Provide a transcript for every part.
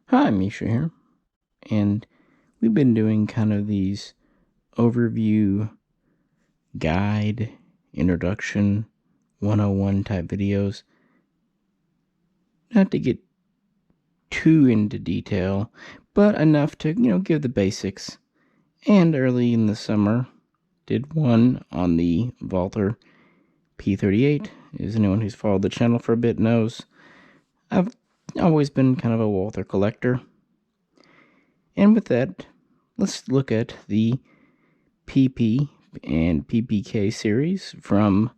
Hi, Misha here, and we've been doing kind of these overview, guide, introduction, 101 type videos. Not to get too into detail, but enough to, give the basics. And early in the summer, did one on the Walther P38. As anyone who's followed the channel for a bit knows, I've always been kind of a Walther collector. And with that, let's look at the PP and PPK series from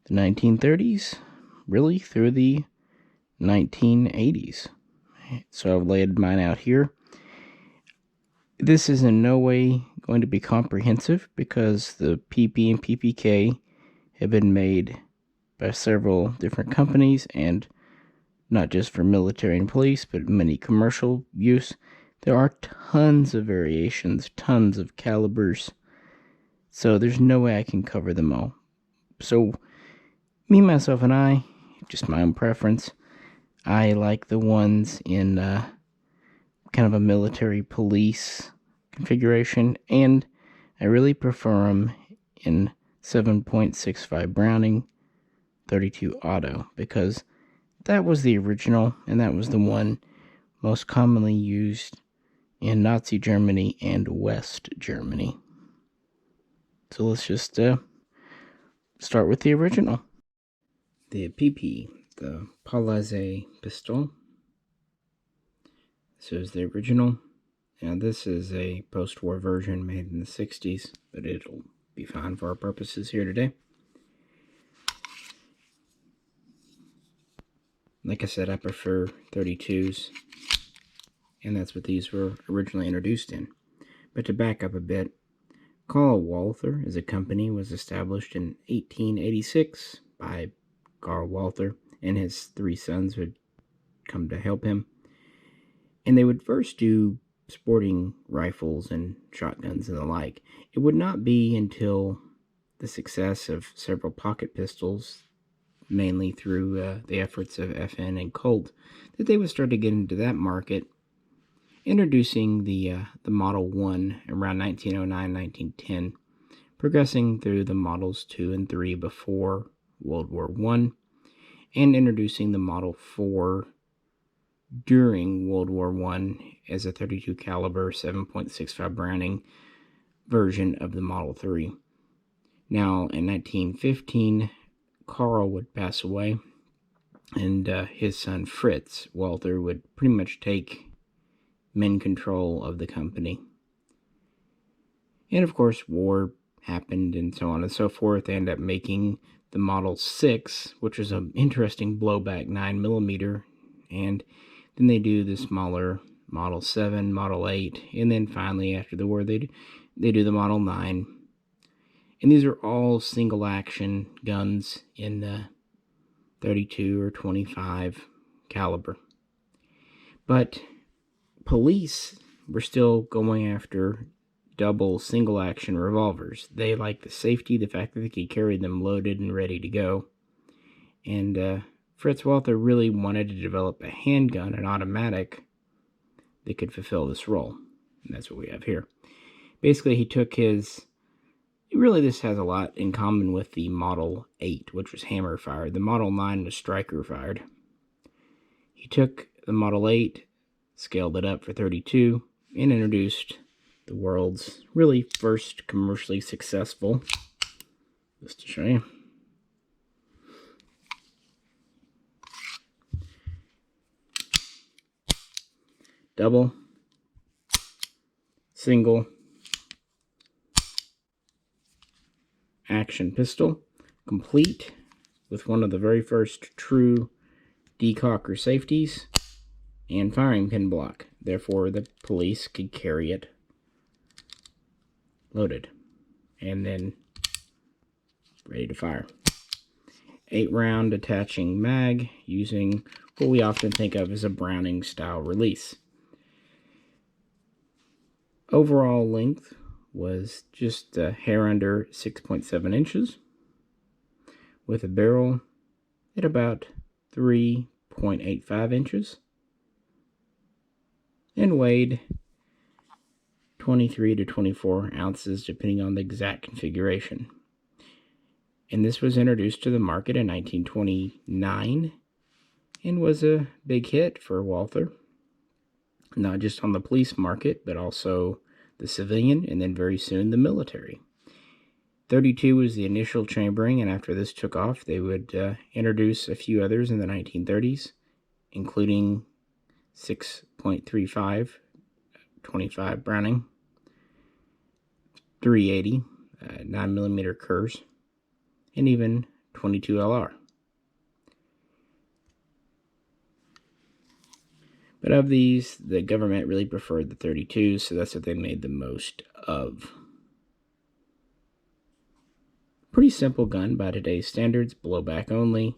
the 1930s, really through the 1980s. So I've laid mine out here. This is in no way going to be comprehensive because the PP and PPK have been made by several different companies, and not just for military and police, but many commercial use. There are tons of variations, tons of calibers, so there's no way I can cover them all. So, me, myself, and I, just my own preference, I like the ones in kind of a military police configuration, and I really prefer them in 7.65 Browning 32 Auto, because that was the original, and that was the one most commonly used in Nazi Germany and West Germany. So let's just start with the original. The PP, the Palazzo pistol. This is the original. Now this is a post-war version made in the 60s, but it'll be fine for our purposes here today. Like I said, I prefer 32s, and that's what these were originally introduced in. But to back up a bit, Walther as a company was established in 1886 by Carl Walther and his three sons who had come to help him. And they would first do sporting rifles and shotguns and the like. It would not be until the success of several pocket pistols, mainly through the efforts of FN and Colt, that they would start to get into that market, introducing the Model 1 around 1909-1910, progressing through the Models 2 and 3 before World War I, and introducing the Model 4 during World War I as a 32 caliber 7.65 Browning version of the Model 3. Now, in 1915, Carl would pass away, and his son Fritz Walther would pretty much take main control of the company. And of course, war happened and so on and so forth. They ended up making the Model 6, which is an interesting blowback 9mm, and then they do the smaller Model 7, Model 8, and then finally after the war they do the Model 9. And these are all single action guns in the 32 or 25 caliber. But police were still going after double single action revolvers. They liked the safety, the fact that they could carry them loaded and ready to go. And Fritz Walther really wanted to develop a handgun, an automatic, that could fulfill this role. And that's what we have here. Basically, he took his... Really, this has a lot in common with the Model 8, which was hammer fired. The Model 9 was striker fired. He took the Model 8, scaled it up for 32, and introduced the world's really first commercially successful, just to show you, double, single, action pistol, complete with one of the very first true decocker safeties and firing pin block. Therefore, the police could carry it loaded and then ready to fire. 8-round attaching mag using what we often think of as a Browning style release. Overall length was just a hair under 6.7 inches, with a barrel at about 3.85 inches. and weighed 23 to 24 ounces depending on the exact configuration. And this was introduced to the market in 1929 and was a big hit for Walther, not just on the police market, but also the civilian and then very soon the military. 32 was the initial chambering, and after this took off, they would introduce a few others in the 1930s, including 6.35, 25 Browning, 380, 9mm Kurz, and even 22 LR. But of these, the government really preferred the 32s, so that's what they made the most of. Pretty simple gun by today's standards, blowback only,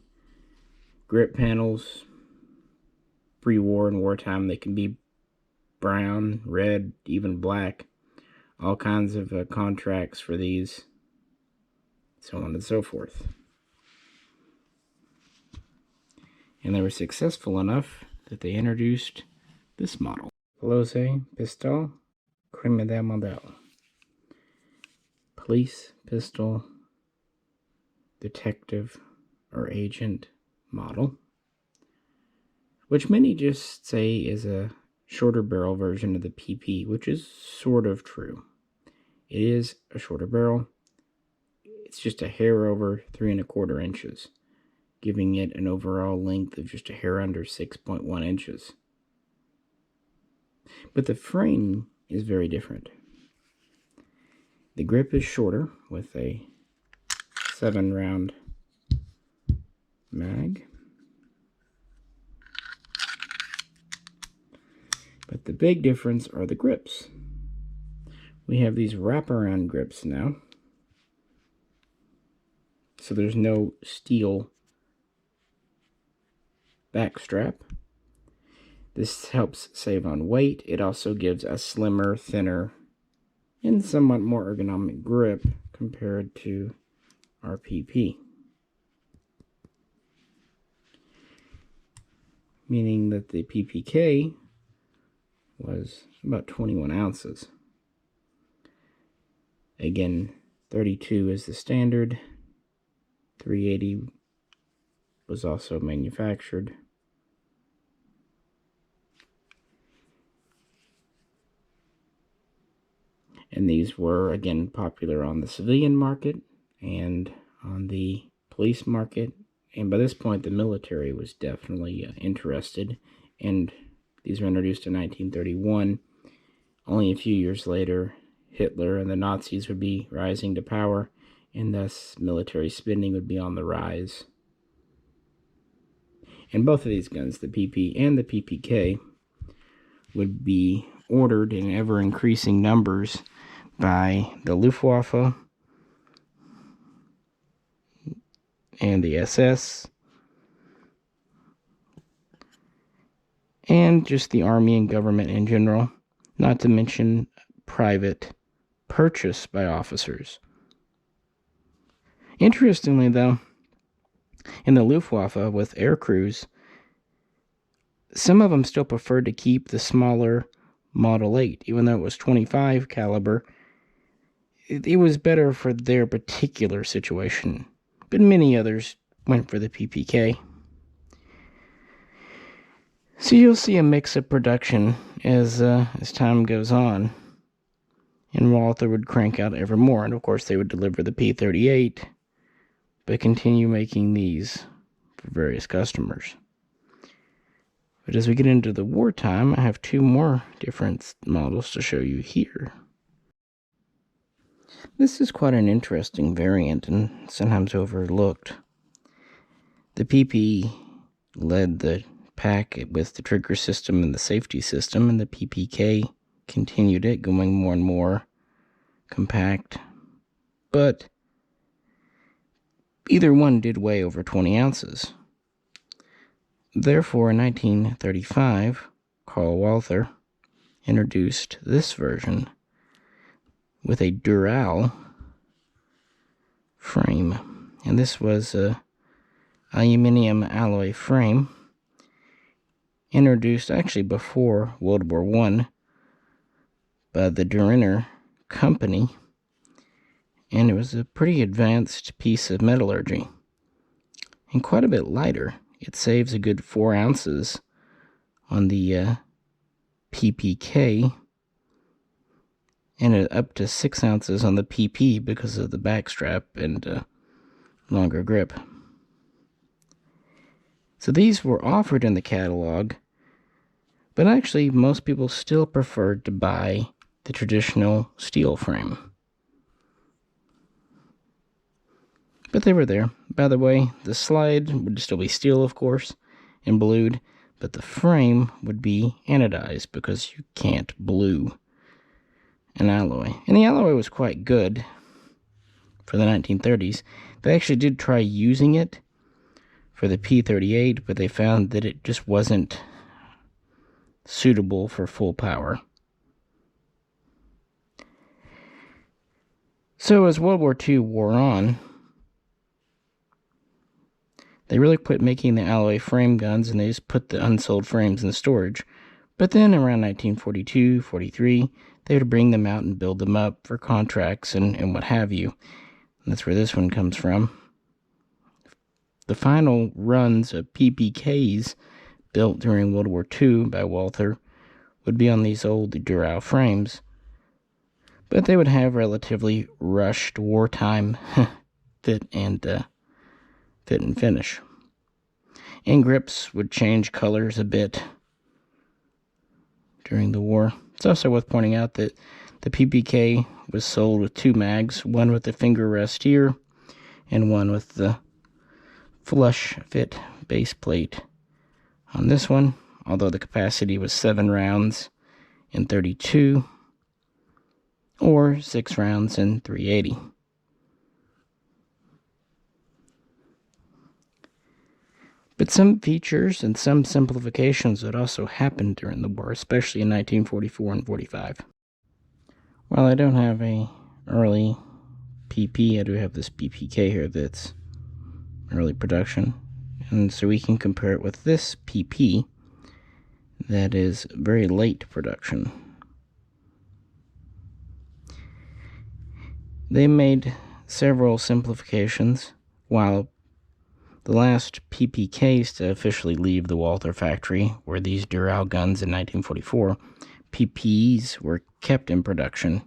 grip panels. Pre-war and wartime, they can be brown, red, even black. All kinds of contracts for these, so on and so forth. And they were successful enough that they introduced this model. Polose Pistol Criminal Model. Police pistol detective or agent model, which many just say is a shorter barrel version of the PP, which is sort of true. It is a shorter barrel. It's just a hair over 3 1/4 inches, giving it an overall length of just a hair under 6.1 inches. But the frame is very different. The grip is shorter with a 7-round mag. But the big difference are the grips. We have these wraparound grips now. So there's no steel back strap. This helps save on weight. It also gives a slimmer, thinner, and somewhat more ergonomic grip compared to our PP. Meaning that the PPK was about 21 ounces. Again, 32 is the standard. 380 was also manufactured. And these were, again, popular on the civilian market and on the police market. And by this point, the military was definitely interested. And these were introduced in 1931. Only a few years later, Hitler and the Nazis would be rising to power, and thus military spending would be on the rise. And both of these guns, the PP and the PPK, would be ordered in ever-increasing numbers by the Luftwaffe and the SS, and just the Army and government in general, not to mention private purchase by officers. Interestingly, though, in the Luftwaffe with air crews, some of them still preferred to keep the smaller Model 8, even though it was 25 caliber. It was better for their particular situation, but many others went for the PPK. So you'll see a mix of production as time goes on, and Walther would crank out ever more, and of course they would deliver the P38, but continue making these for various customers. But as we get into the wartime, I have two more different models to show you here. This is quite an interesting variant and sometimes overlooked. The PP led the pack with the trigger system and the safety system, and the PPK continued it, going more and more compact. But either one did weigh over 20 ounces. Therefore, in 1935, Carl Walther introduced this version with a Dural frame. And this was a aluminum alloy frame. introduced actually before World War I by the Dural company, and it was a pretty advanced piece of metallurgy and quite a bit lighter. It saves a good 4 ounces on the PPK and up to 6 ounces on the PP because of the backstrap and longer grip. So these were offered in the catalog, but actually most people still preferred to buy the traditional steel frame. But they were there. By the way, the slide would still be steel, of course, and blued, but the frame would be anodized because you can't blue an alloy. And the alloy was quite good for the 1930s. They actually did try using it for the P38, but they found that it just wasn't suitable for full power. So as World War II wore on, they really quit making the alloy frame guns, and they just put the unsold frames in storage. But then around 1942, 43, they would bring them out and build them up for contracts and what have you. And that's where this one comes from. The final runs of PPKs built during World War II by Walther would be on these old Dural frames, but they would have relatively rushed wartime fit and finish. And grips would change colors a bit during the war. It's also worth pointing out that the PPK was sold with 2 mags, one with the finger rest here and one with the flush fit base plate on this one, although the capacity was 7 rounds in 32 or 6 rounds in 380. But some features and some simplifications that also happened during the war, especially in 1944 and 45. While I don't have a early PP, I do have this PPK here that's early production, and so we can compare it with this PP that is very late production. They made several simplifications, while the last PPKs to officially leave the Walther factory were these Dural guns in 1944. PPs were kept in production.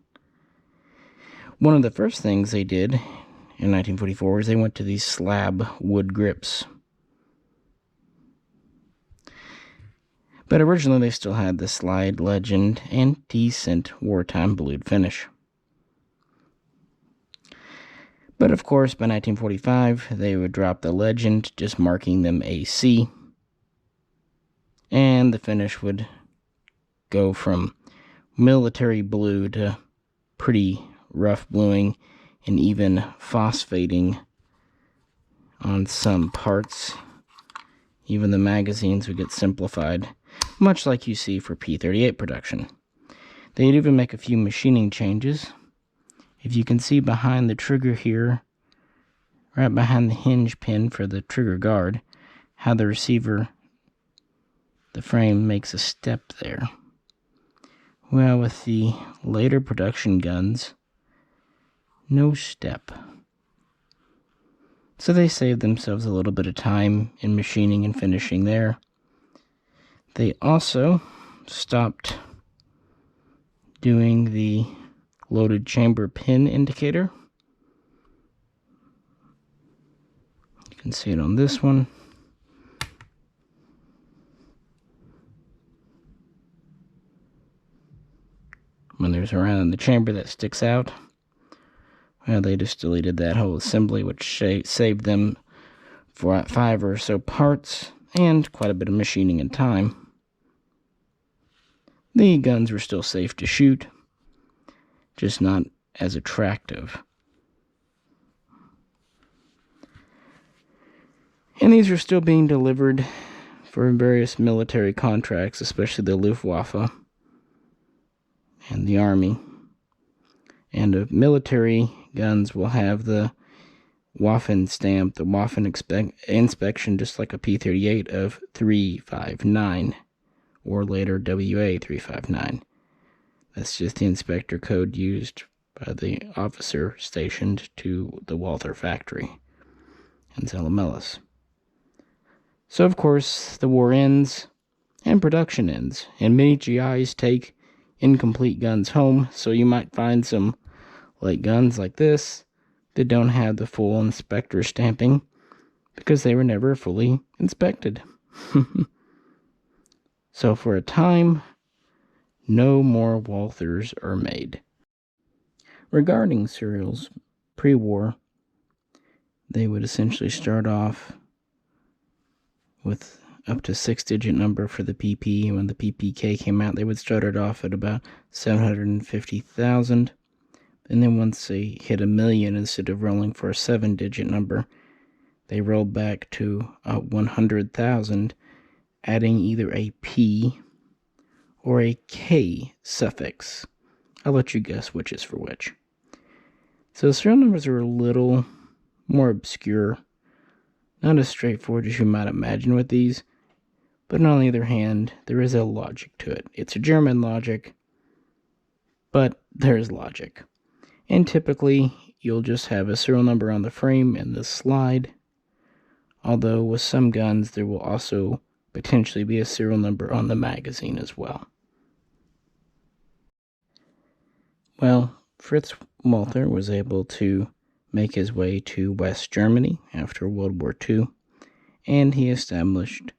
One of the first things they did in 1944 is they went to these slab wood grips. But originally they still had the slide legend and decent wartime blued finish. But of course, by 1945, they would drop the legend, just marking them AC. And the finish would go from military blue to pretty rough bluing and even phosphating on some parts. Even the magazines would get simplified, much like you see for P38 production. They'd even make a few machining changes. If you can see behind the trigger here, right behind the hinge pin for the trigger guard, how the receiver, the frame makes a step there. Well, with the later production guns, no step. So they saved themselves a little bit of time in machining and finishing there. They also stopped doing the loaded chamber pin indicator. You can see it on this one. When there's a round in the chamber that sticks out, well, they just deleted that whole assembly, which saved them for 5 or so parts and quite a bit of machining and time. The guns were still safe to shoot, just not as attractive. And these are still being delivered for various military contracts, especially the Luftwaffe and the Army. And the military guns will have the Waffen stamp, the Waffen inspection, just like a P38 of 359 or later WA359. That's just the inspector code used by the officer stationed to the Walther factory in Zalamelis. So, of course, the war ends and production ends, and many GIs take incomplete guns home, so you might find some light guns like this that don't have the full inspector stamping because they were never fully inspected. So for a time, no more Walthers are made. Regarding serials, pre-war, they would essentially start off with up to 6-digit number for the PP. When the PPK came out, they would start it off at about 750,000. And then once they hit 1 million, instead of rolling for a 7-digit number, they rolled back to 100,000, adding either a P or a K suffix. I'll let you guess which is for which. So the serial numbers are a little more obscure, not as straightforward as you might imagine with these, but on the other hand, there is a logic to it. It's a German logic, but there is logic. And typically, you'll just have a serial number on the frame and the slide, although with some guns, there will also potentially be a serial number on the magazine as well. Well, Fritz Walther was able to make his way to West Germany after World War II, and he established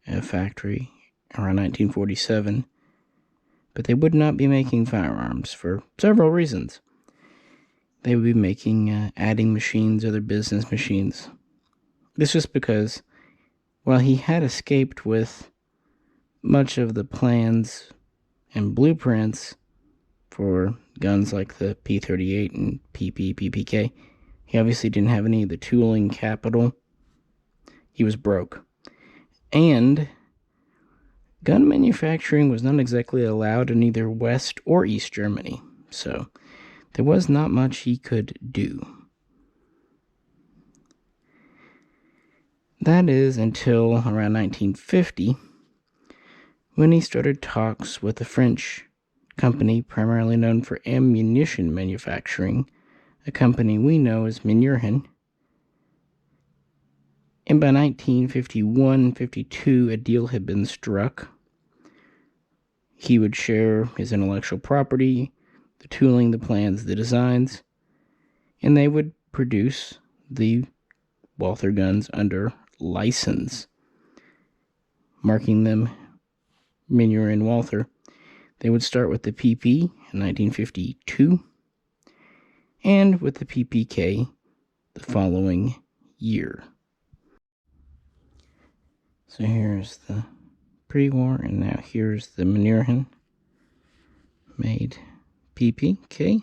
a factory around 1947, but they would not be making firearms for several reasons. They would be making adding machines, other business machines. This was because, while he had escaped with much of the plans and blueprints for guns like the P38 and PPK, he obviously didn't have any of the tooling capital. He was broke. And gun manufacturing was not exactly allowed in either West or East Germany, so there was not much he could do. That is until around 1950, when he started talks with a French company primarily known for ammunition manufacturing, a company we know as Herein. And by 1951-52, a deal had been struck. He would share his intellectual property, the tooling, the plans, the designs, and they would produce the Walther guns under license, marking them Herein Walther. They would start with the PP in 1952, and with the PPK the following year. So here's the pre-war, and now here's the Herein made PPK.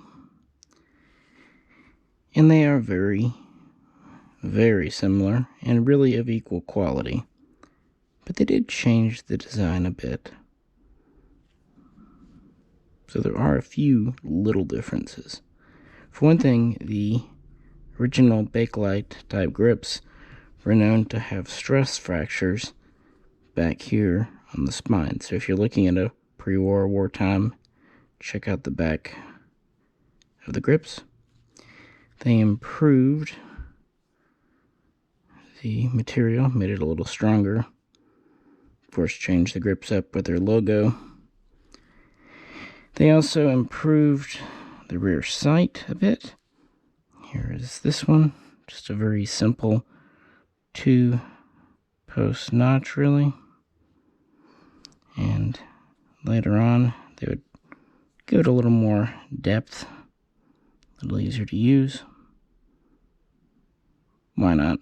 And they are very, very similar and really of equal quality. But they did change the design a bit. So there are a few little differences. For one thing, the original Bakelite type grips were known to have stress fractures back here on the spine. So if you're looking at a pre-war, wartime, check out the back of the grips. They improved the material, made it a little stronger. Of course, changed the grips up with their logo. They also improved the rear sight a bit. Here is this one, just a very simple 2-post notch, really. And later on, they would give it a little more depth, a little easier to use. Why not?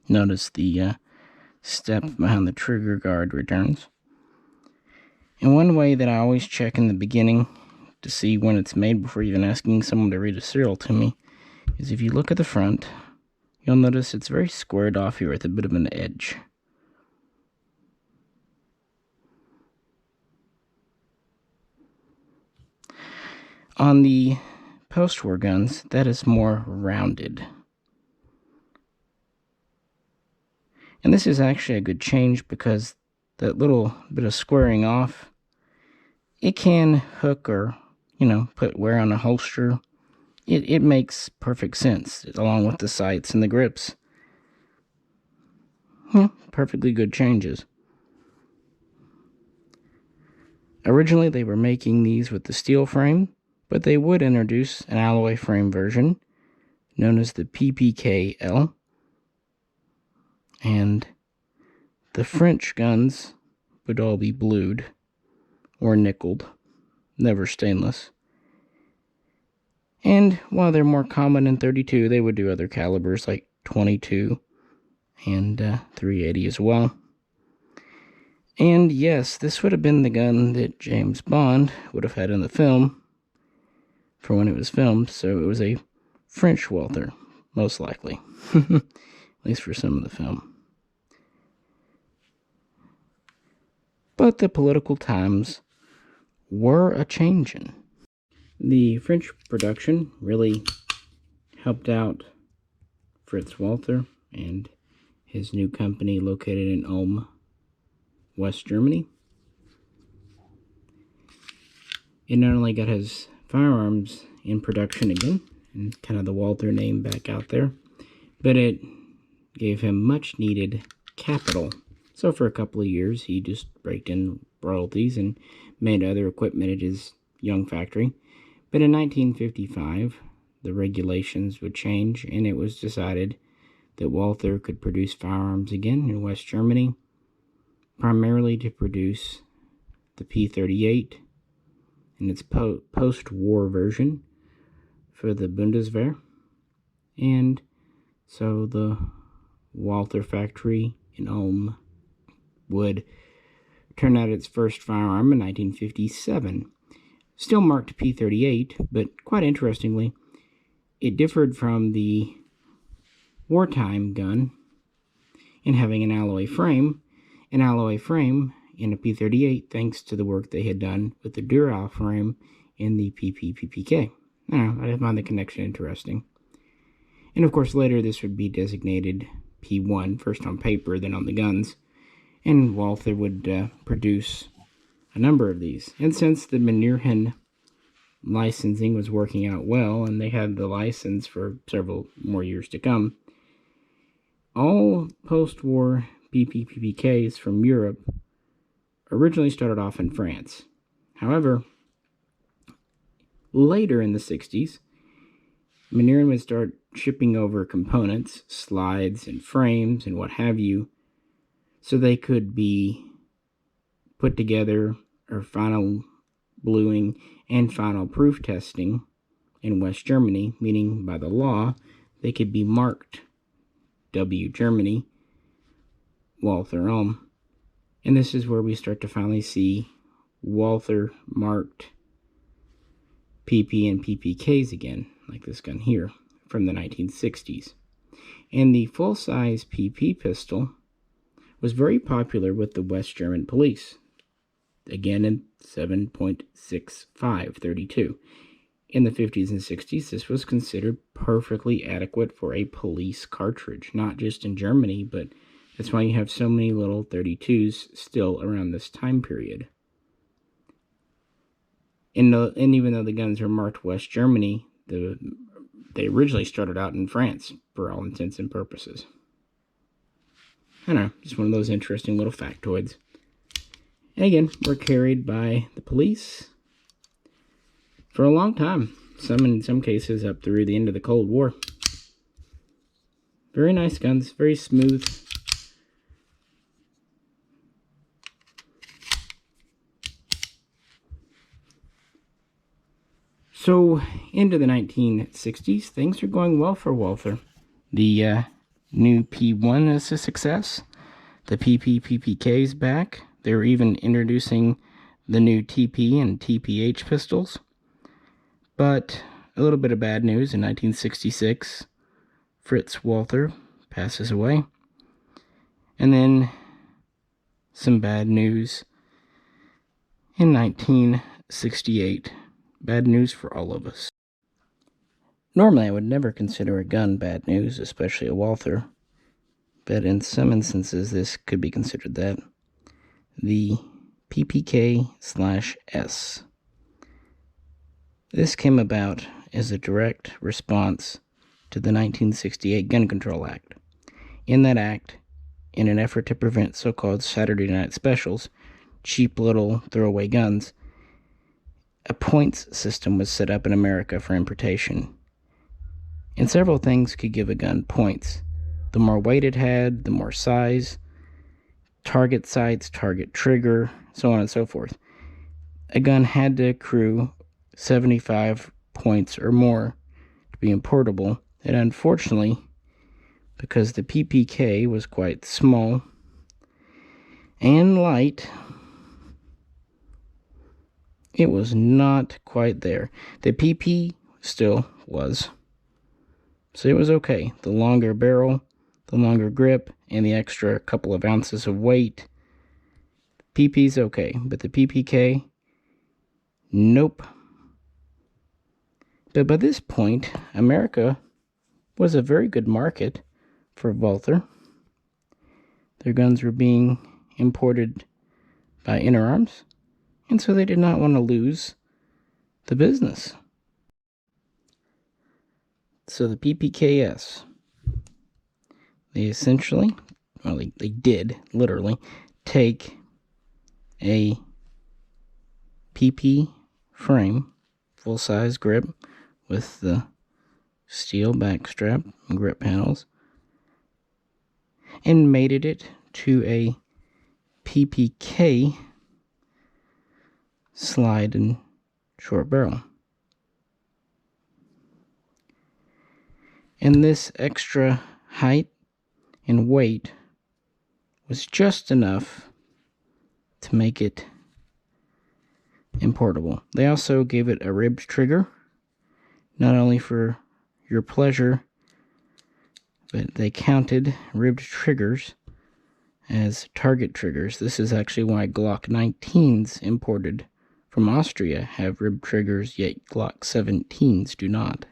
Notice the step behind the trigger guard returns. And one way that I always check in the beginning to see when it's made before even asking someone to read a serial to me is if you look at the front, you'll notice it's very squared off here with a bit of an edge. On the post-war guns, that is more rounded. And this is actually a good change because that little bit of squaring off, it can hook or, put wear on a holster. It makes perfect sense, along with the sights and the grips. Yeah, perfectly good changes. Originally, they were making these with the steel frame, but they would introduce an alloy frame version known as the PPKL. And the French guns would all be blued or nickeled, never stainless. And while they're more common in .32, they would do other calibers like .22 and .380 as well. And yes, this would have been the gun that James Bond would have had in the film for when it was filmed, so it was a French Walther, most likely. At least for some of the film. But the political times were a-changin'. The French production really helped out Fritz Walther and his new company located in Ulm, West Germany. It not only got his firearms in production again, and kind of the Walther name back out there, but it gave him much needed capital. So for a couple of years, he just raked in royalties and made other equipment at his young factory. But in 1955, the regulations would change, and it was decided that Walther could produce firearms again in West Germany, primarily to produce the P-38 and its post-war version for the Bundeswehr. And so the Walther factory in Ulm would turn out its first firearm in 1957. Still marked P-38, but quite interestingly, it differed from the wartime gun in having an alloy frame in a P-38 thanks to the work they had done with the Dural frame in the PPK. I find the connection interesting. And of course later this would be designated P1, first on paper, then on the guns, and Walther would produce a number of these. And since the herein licensing was working out well, and they had the license for several more years to come, all post-war PPKs from Europe originally started off in France. However, later in the 60s, Herein would start shipping over components, slides and frames and what have you, so they could be put together or final bluing and final proof testing in West Germany, meaning by the law they could be marked W Germany, Walther Ulm. And this is where we start to finally see Walther marked PP and PPKs again, like this gun here from the 1960s. And the full-size PP pistol was very popular with the West German police, again in 7.65 .32. In the 50s and 60s, this was considered perfectly adequate for a police cartridge, not just in Germany, but that's why you have so many little 32s still around this time period. And even though the guns are marked West Germany, they originally started out in France, for all intents and purposes. I don't know, just one of those interesting little factoids. And again, were carried by the police for a long time. In some cases up through the end of the Cold War. Very nice guns, very smooth. So, into the 1960s, things are going well for Walther. The new P1 is a success. The PPK is back. They're even introducing the new TP and TPH pistols. But a little bit of bad news. In 1966, Fritz Walther passes away. And then some bad news in 1968. Bad news for all of us. Normally, I would never consider a gun bad news, especially a Walther. but in some instances this could be considered that. The PPK/S. This came about as a direct response to the 1968 Gun Control Act. In that act, in an effort to prevent so-called Saturday night specials, cheap little throwaway guns, a points system was set up in America for importation. And several things could give a gun points. The more weight it had, the more size, target sights, target trigger, so on and so forth. A gun had to accrue 75 points or more to be importable, and unfortunately, because the PPK was quite small and light, it was not quite there. The PP still was, so it was okay. The longer barrel, the longer grip, and the extra couple of ounces of weight, PP's okay, but the PPK, nope. But by this point, America was a very good market for Walther. Their guns were being imported by Inner Arms, and so they did not want to lose the business. So the PPKs, they essentially, well, they did literally take a PP frame, full-size grip with the steel backstrap and grip panels, and mated it to a PPK slide and short barrel. And this extra height and weight was just enough to make it importable. They also gave it a ribbed trigger, not only for your pleasure, but they counted ribbed triggers as target triggers. This is actually why Glock 19s imported from Austria have ribbed triggers, yet Glock 17s do not.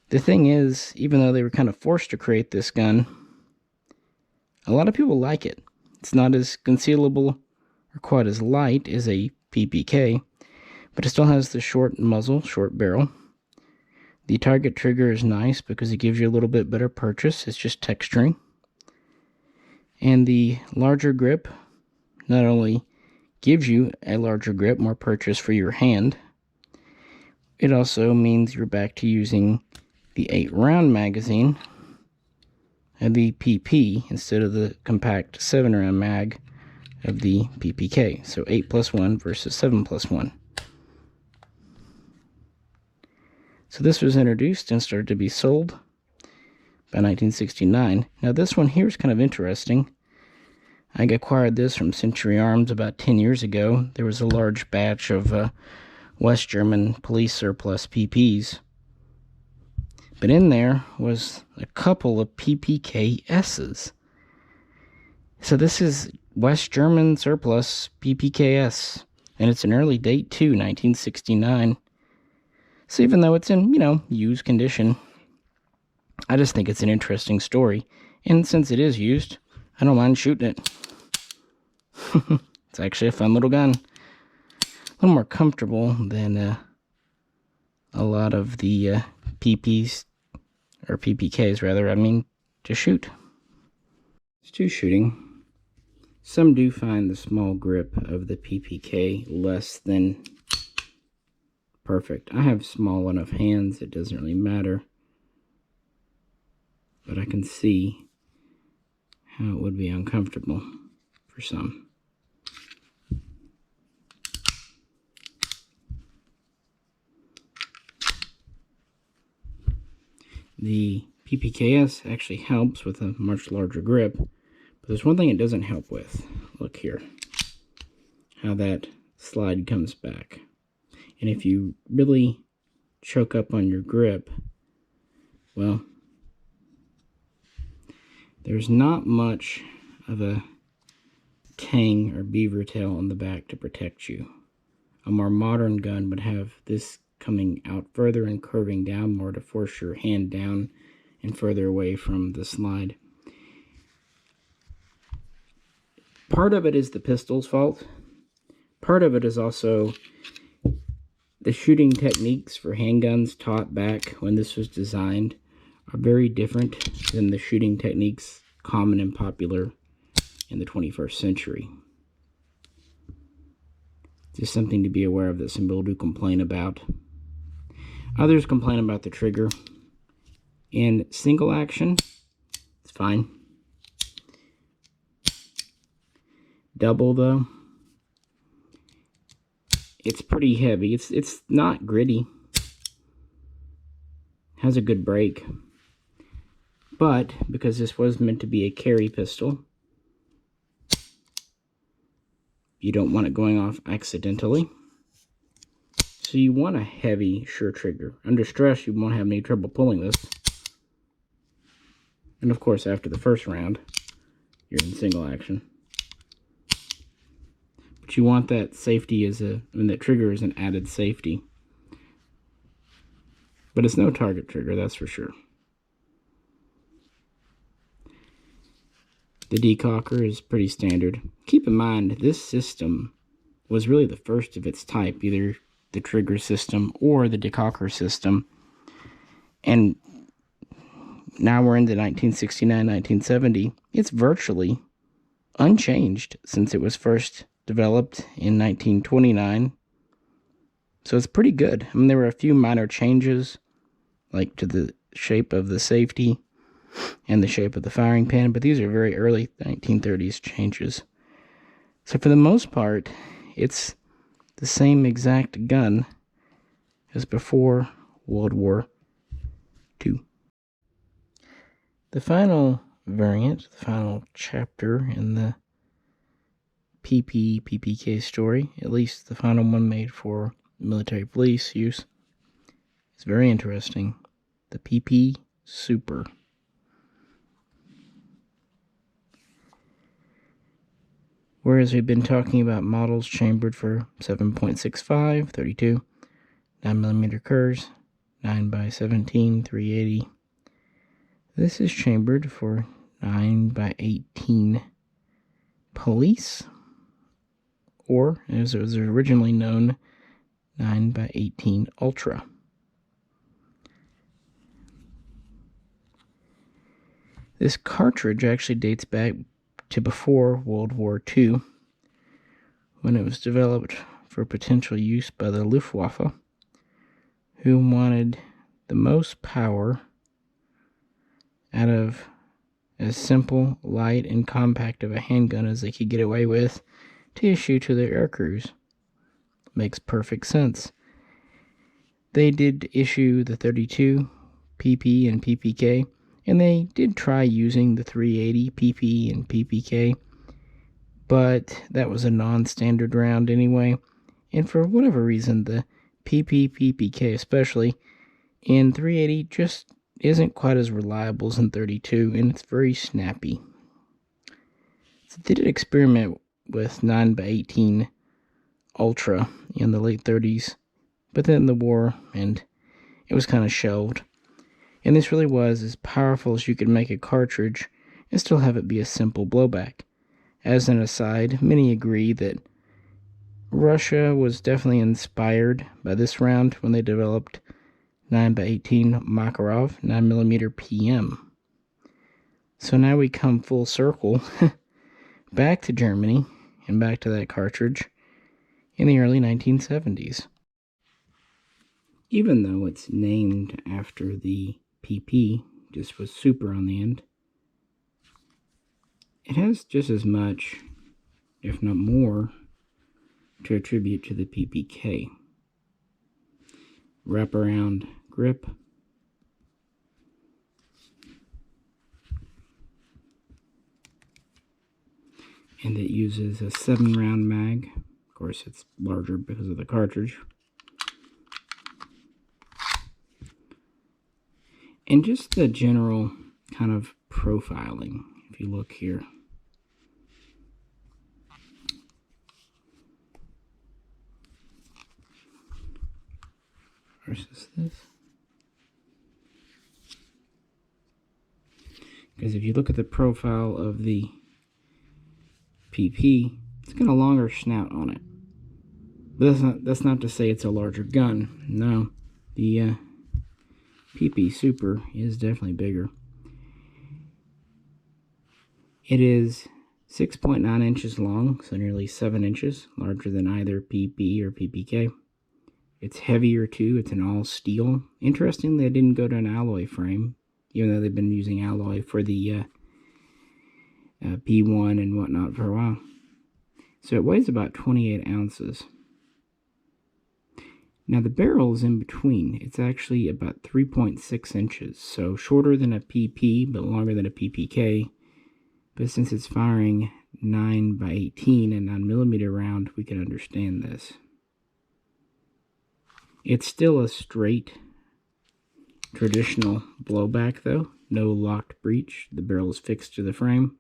The thing is, even though they were kind of forced to create this gun, a lot of people like it. It's not as concealable or quite as light as a PPK, but it still has the short muzzle, short barrel. The target trigger is nice because it gives you a little bit better purchase. It's just texturing. And the larger grip not only gives you a larger grip, more purchase for your hand, it also means you're back to using the 8-round magazine of the PP instead of the compact 7-round mag of the PPK. So 8+1 versus 7+1. So this was introduced and started to be sold by 1969. Now this one here is kind of interesting. I acquired this from Century Arms about 10 years ago. There was a large batch of West German police surplus PPs. But in there was a couple of PPKSs. So this is West German surplus PPKS, and it's an early date too, 1969. So even though it's in, used condition, I just think it's an interesting story. And since it is used, I don't mind shooting it. It's actually a fun little gun. A little more comfortable than a lot of the PPs, or PPKs rather, to shoot. It's to shooting. Some do find the small grip of the PPK less than perfect. I have small enough hands, it doesn't really matter. But I can see how it would be uncomfortable for some. The PPKS actually helps with a much larger grip, but there's one thing it doesn't help with. Look here, how that slide comes back. And if you really choke up on your grip, well, there's not much of a tang or beaver tail on the back to protect you. A more modern gun would have this coming out further and curving down more to force your hand down and further away from the slide. Part of it is the pistol's fault. Part of it is also the shooting techniques for handguns taught back when this was designed are very different than the shooting techniques common and popular in the 21st century. Just something to be aware of that some people do complain about. Others complain about the trigger. In single action, it's fine. Double, though, it's pretty heavy. It's not gritty. Has a good break. But because this was meant to be a carry pistol, you don't want it going off accidentally. So you want a heavy, sure trigger. Under stress, you won't have any trouble pulling this. And of course, after the first round, you're in single action. But you want that safety that trigger is an added safety. But it's no target trigger, that's for sure. The decocker is pretty standard. Keep in mind, this system was really the first of its type, either the trigger system or the decocker system. And now we're into 1969, 1970. It's virtually unchanged since it was first developed in 1929. So it's pretty good. I mean, there were a few minor changes, like to the shape of the safety and the shape of the firing pin, but these are very early 1930s changes. So for the most part, it's the same exact gun as before World War II. The final variant, the final chapter in the PPK story, at least the final one made for military police use, is very interesting. The PP Super. Whereas we've been talking about models chambered for 7.65, 32, 9mm Kurs, 9x17, 380. This is chambered for 9x18 police, or as it was originally known, 9x18 Ultra. This cartridge actually dates back to before World War II, when it was developed for potential use by the Luftwaffe, who wanted the most power out of as simple, light, and compact of a handgun as they could get away with to issue to their aircrews. Makes perfect sense. They did issue the 32 PP and PPK, and they did try using the 380 PP and PPK, but that was a non-standard round anyway, and for whatever reason, the PPK especially in 380 just isn't quite as reliable as in 32, and it's very snappy. So they did experiment with 9x18 Ultra in the late 30s, but then the war, and it was kind of shelved. And this really was as powerful as you could make a cartridge and still have it be a simple blowback. As an aside, many agree that Russia was definitely inspired by this round when they developed 9x18 Makarov 9mm PM. So now we come full circle back to Germany and back to that cartridge in the early 1970s. Even though it's named after the PP, just with super on the end, it has just as much, if not more, to attribute to the PPK. Wraparound grip, and it uses a 7-round mag. Of course, it's larger because of the cartridge. And just the general kind of profiling, if you look here. Versus this. Because if you look at the profile of the PP, it's got a longer snout on it. But that's not to say it's a larger gun. No, the PP Super is definitely bigger. It is 6.9 inches long, so nearly 7 inches, larger than either PP or PPK. It's heavier too, it's an all steel. Interestingly, they didn't go to an alloy frame, even though they've been using alloy for the P1 and whatnot for a while. So it weighs about 28 ounces. Now the barrel is in between. It's actually about 3.6 inches, so shorter than a PP, but longer than a PPK. But since it's firing 9x18 and 9mm round, we can understand this. It's still a straight, traditional blowback though. No locked breech. The barrel is fixed to the frame.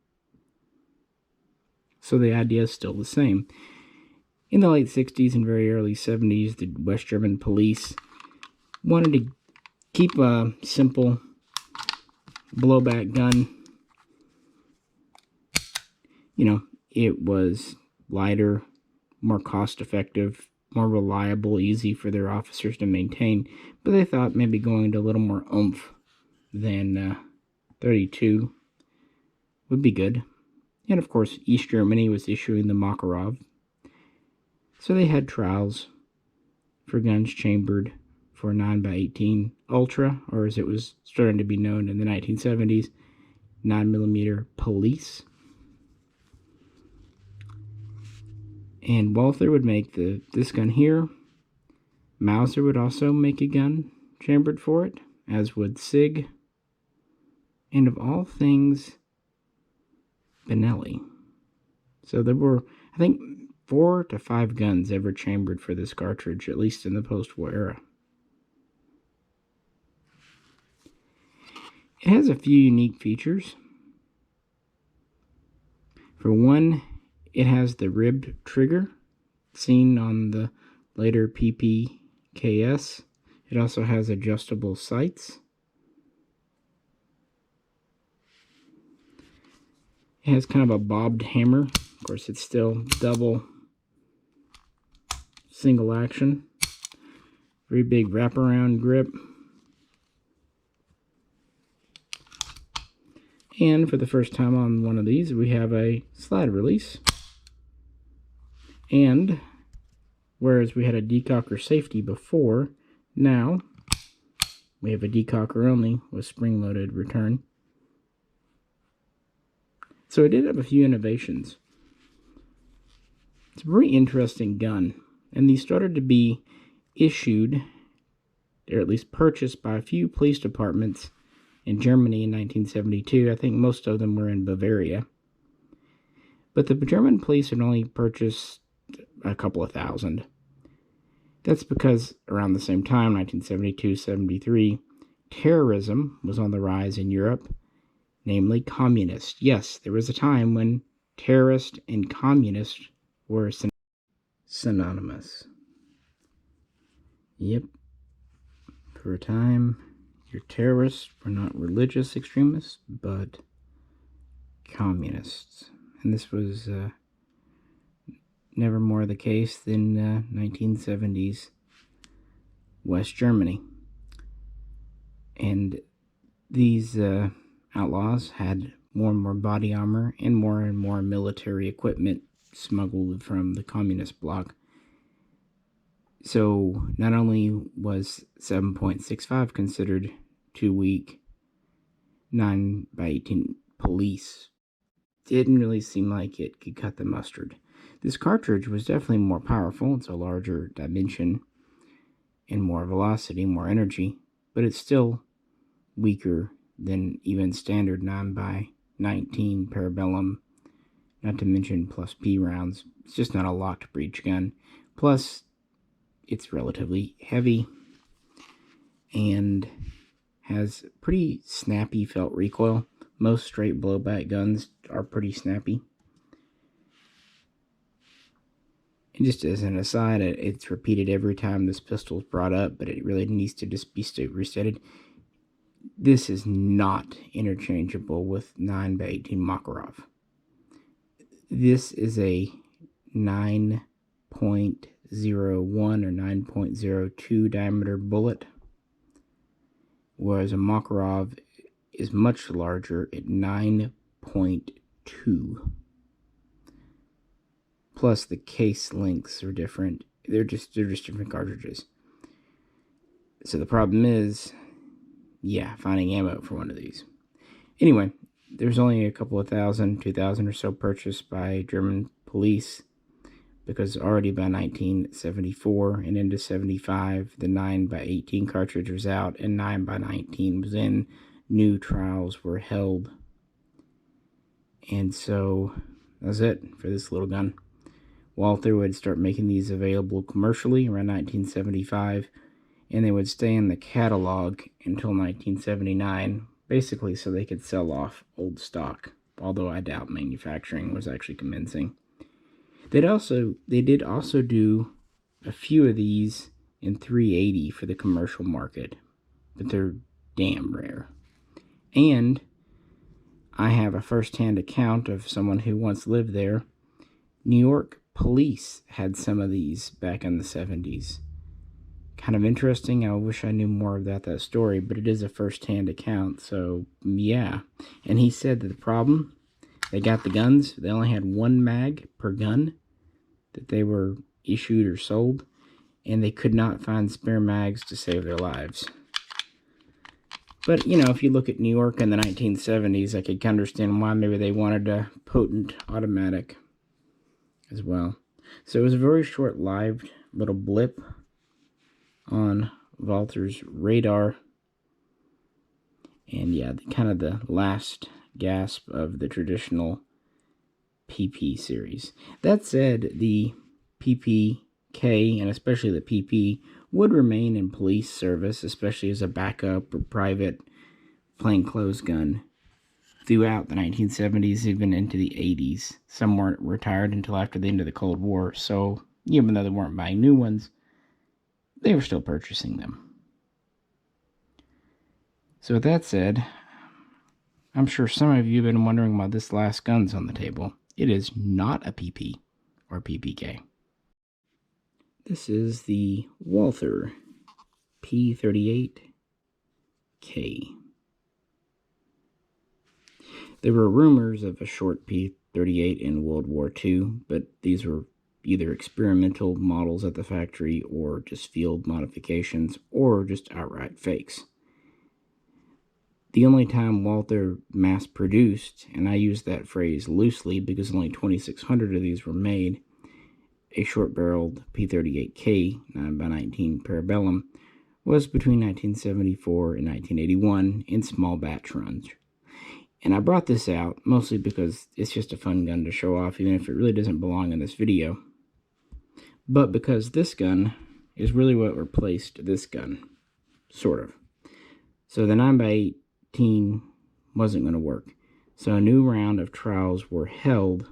So the idea is still the same. In the late 60s and very early 70s, the West German police wanted to keep a simple blowback gun. You know, it was lighter, more cost-effective, more reliable, easy for their officers to maintain. But they thought maybe going into a little more oomph than 32 would be good. And of course, East Germany was issuing the Makarov. So they had trials for guns chambered for 9x18 Ultra, or as it was starting to be known in the 1970s, 9mm Police. And Walther would make this gun here. Mauser would also make a gun chambered for it, as would Sig. And of all things, Benelli. So there were, I think, 4 to 5 guns ever chambered for this cartridge, at least in the post-war era. It has a few unique features. For one, it has the ribbed trigger seen on the later PPKs. It also has adjustable sights. It has kind of a bobbed hammer. Of course, it's still double single action. Very big wraparound grip. And for the first time on one of these, we have a slide release. And whereas we had a decocker safety before, now we have a decocker only with spring-loaded return. So it did have a few innovations. It's a very interesting gun, and these started to be issued, or at least purchased, by a few police departments in Germany in 1972. I think most of them were in Bavaria. But the German police had only purchased a couple of thousand. That's because around the same time, 1972-73, terrorism was on the rise in Europe, namely communist. Yes, there was a time when terrorist and communist were synonymous. Yep. For a time, your terrorists were not religious extremists, but communists. And this was never more the case than 1970s West Germany. And these outlaws had more and more body armor and more military equipment smuggled from the communist bloc. So not only was 7.65 considered too weak, 9x18 Police didn't really seem like it could cut the mustard. This cartridge was definitely more powerful. It's a larger dimension and more velocity, more energy, but it's still weaker than even standard 9x19 Parabellum, not to mention plus P rounds. It's just not a locked breech gun. Plus, it's relatively heavy and has pretty snappy felt recoil. Most straight blowback guns are pretty snappy. And just as an aside, it's repeated every time this pistol is brought up, but it really needs to just be restated. This is not interchangeable with 9x18 Makarov. This is a 9.01 or 9.02 diameter bullet, whereas a Makarov is much larger at 9.2. Plus the case lengths are different. They're just different cartridges. So the problem is, finding ammo for one of these. Anyway, there's only a couple of 2,000 or so purchased by German police, because already by 1974 and into 75, the 9x18 cartridge was out and 9x19 was in. New trials were held. And so that's it for this little gun. Walther would start making these available commercially around 1975, and they would stay in the catalog until 1979, basically so they could sell off old stock, although I doubt manufacturing was actually commencing. They did also do a few of these in .380 for the commercial market, but they're damn rare. And I have a first-hand account of someone who once lived there. New York police had some of these back in the 70s. Kind of interesting. I wish I knew more about that story, but it is a first-hand account, so yeah. And he said that the problem, they got the guns, they only had one mag per gun that they were issued or sold, and they could not find spare mags to save their lives. But, if you look at New York in the 1970s, I could understand why maybe they wanted a potent automatic as well. So it was a very short-lived little blip on Walther's radar. And kind of the last gasp of the traditional PP series. That said, the PPK, and especially the PP, would remain in police service, especially as a backup or private plainclothes gun, throughout the 1970s, even into the 80s. Some weren't retired until after the end of the Cold War, so even though they weren't buying new ones, they were still purchasing them. So with that said, I'm sure some of you have been wondering why this last gun's on the table. It is not a PP or PPK. This is the Walther P38K. There were rumors of a short P38 in World War II, but these were either experimental models at the factory or just field modifications or just outright fakes. The only time Walther mass-produced, and I use that phrase loosely because only 2,600 of these were made, a short-barreled P38K 9x19 Parabellum, was between 1974 and 1981 in small batch runs. And I brought this out mostly because it's just a fun gun to show off, even if it really doesn't belong in this video. But because this gun is really what replaced this gun, sort of. So the 9x18 wasn't going to work. So a new round of trials were held,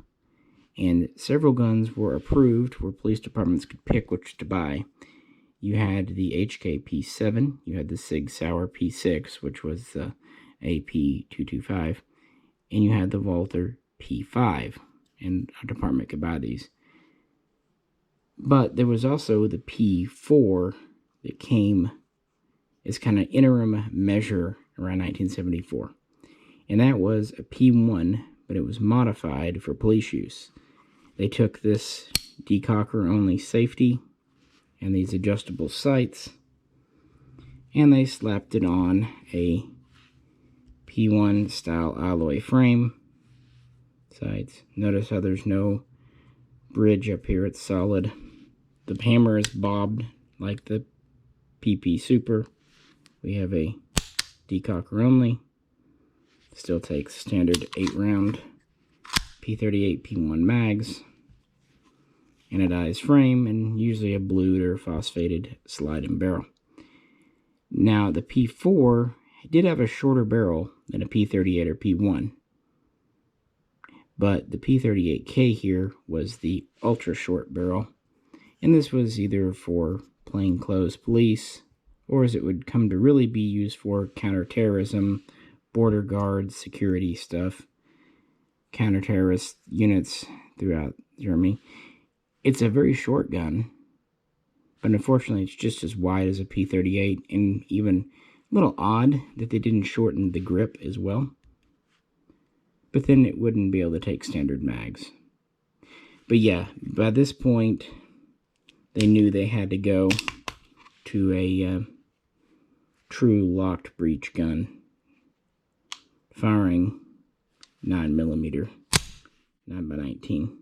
and several guns were approved where police departments could pick which to buy. You had the HK P7, you had the Sig Sauer P6, which was the AP225, and you had the Walther P5, and a department could buy these. But there was also the P4 that came as kind of interim measure around 1974, and that was a P1, but it was modified for police use. They took this decocker only safety and these adjustable sights, and they slapped it on a P1 style alloy frame. Sights. Notice how there's no bridge up here, it's solid. The hammer is bobbed like the PP Super. We have a decocker only. Still takes standard 8-round P38 P1 mags, anodized frame, and usually a blued or phosphated sliding barrel. Now the P4 did have a shorter barrel than a P38 or P1, but the P38K here was the ultra short barrel, and this was either for plainclothes police or as it would come to really be used for counterterrorism, border guards, security stuff, counterterrorist units throughout Germany. It's a very short gun, but unfortunately it's just as wide as a P38, and even a little odd that they didn't shorten the grip as well. But then it wouldn't be able to take standard mags. But yeah, by this point, they knew they had to go to a true locked breech gun, firing 9mm, 9x19.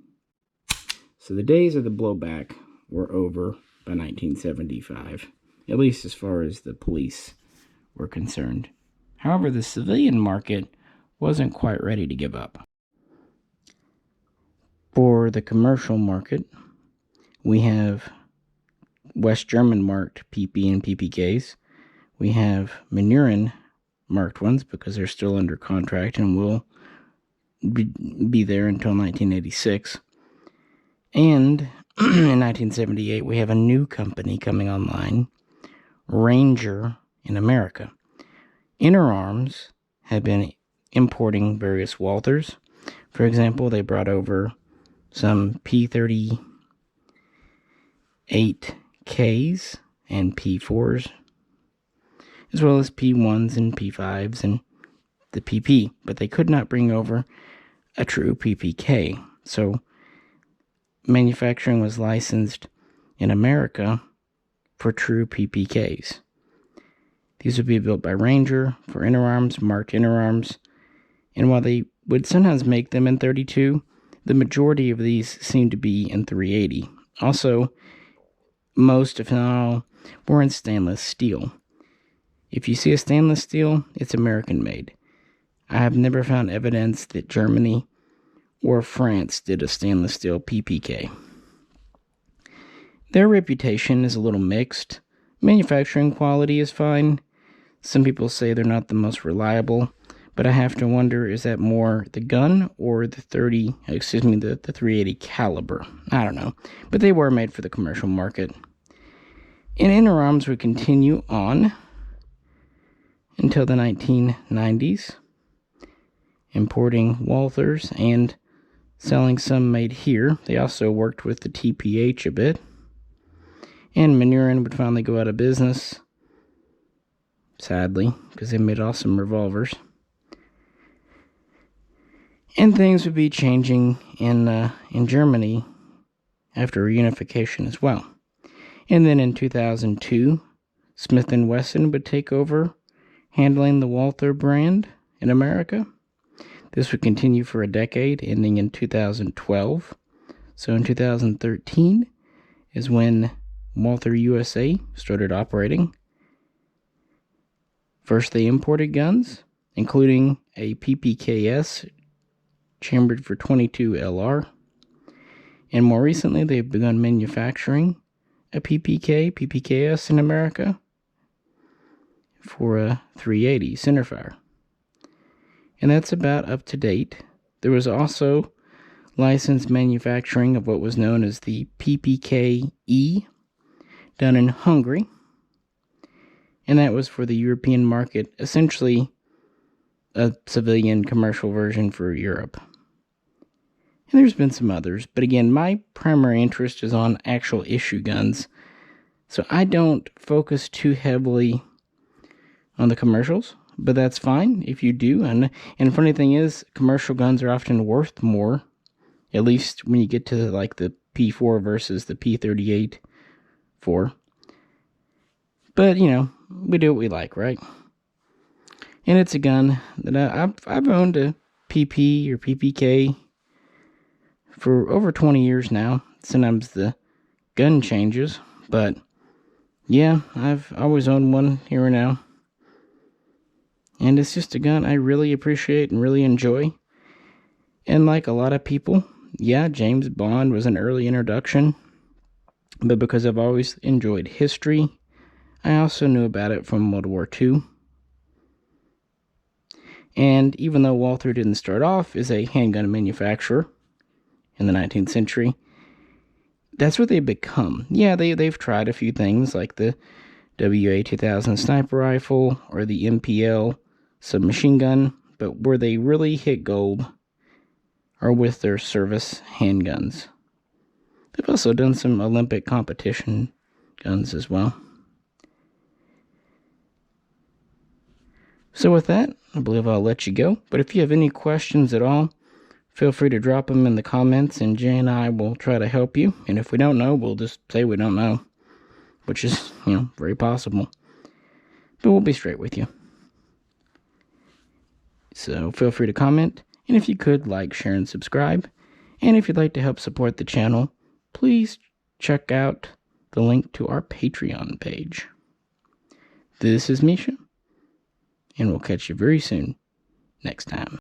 So the days of the blowback were over by 1975, at least as far as the police were concerned. However, the civilian market wasn't quite ready to give up. For the commercial market, we have West German marked PP and PPKs. We have Maneurin marked ones because they're still under contract and will be there until 1986. And in 1978, we have a new company coming online, Ranger in America. Inner Arms had been importing various Walthers. For example, they brought over some P38Ks and P4s, as well as P1s and P5s and the PP, but they could not bring over a true PPK. So manufacturing was licensed in America for true PPKs. These would be built by Ranger for Inner Arms, marked Inner Arms, and while they would sometimes make them in 32, the majority of these seem to be in 380. Also, most, if not all, were in stainless steel. If you see a stainless steel, it's American made. I have never found evidence that Germany or France did a stainless steel PPK. Their reputation is a little mixed. Manufacturing quality is fine. Some people say they're not the most reliable, but I have to wonder, is that more the gun or the 380 caliber? I don't know, but they were made for the commercial market. And Inner Arms would continue on until the 1990s, importing Walthers and selling some made here. They also worked with the TPH a bit. And Maneurin would finally go out of business, sadly, because they made awesome revolvers. And things would be changing in Germany after reunification as well. And then in 2002, Smith & Wesson would take over handling the Walther brand in America. This would continue for a decade, ending in 2012. So in 2013 is when Walther USA started operating. First, they imported guns, including a PPKs chambered for 22 LR. And more recently, they've begun manufacturing a PPKs in America for a 380 centerfire. And that's about up to date. There was also licensed manufacturing of what was known as the Ppk done in Hungary. And that was for the European market, essentially a civilian commercial version for Europe. And there's been some others, but again, my primary interest is on actual issue guns. So I don't focus too heavily on the commercials, but that's fine if you do. And the funny thing is, commercial guns are often worth more, at least when you get to like the P4 versus the P38 4. But, you know, we do what we like, right? And it's a gun that I've owned a PP or PPK for over 20 years now. Sometimes the gun changes, but yeah, I've always owned one here and now. And it's just a gun I really appreciate and really enjoy. And like a lot of people, yeah, James Bond was an early introduction. But because I've always enjoyed history, I also knew about it from World War II. And even though Walther didn't start off as a handgun manufacturer in the 19th century, that's what they've become. Yeah, they've tried a few things like the WA-2000 sniper rifle or the MPL submachine gun, but where they really hit gold are with their service handguns. They've also done some Olympic competition guns as well. So with that, I believe I'll let you go. But if you have any questions at all, feel free to drop them in the comments, and Jay and I will try to help you. And if we don't know, we'll just say we don't know, which is, very possible. But we'll be straight with you. So feel free to comment, and if you could, like, share, and subscribe. And if you'd like to help support the channel, please check out the link to our Patreon page. This is Misha, and we'll catch you very soon next time.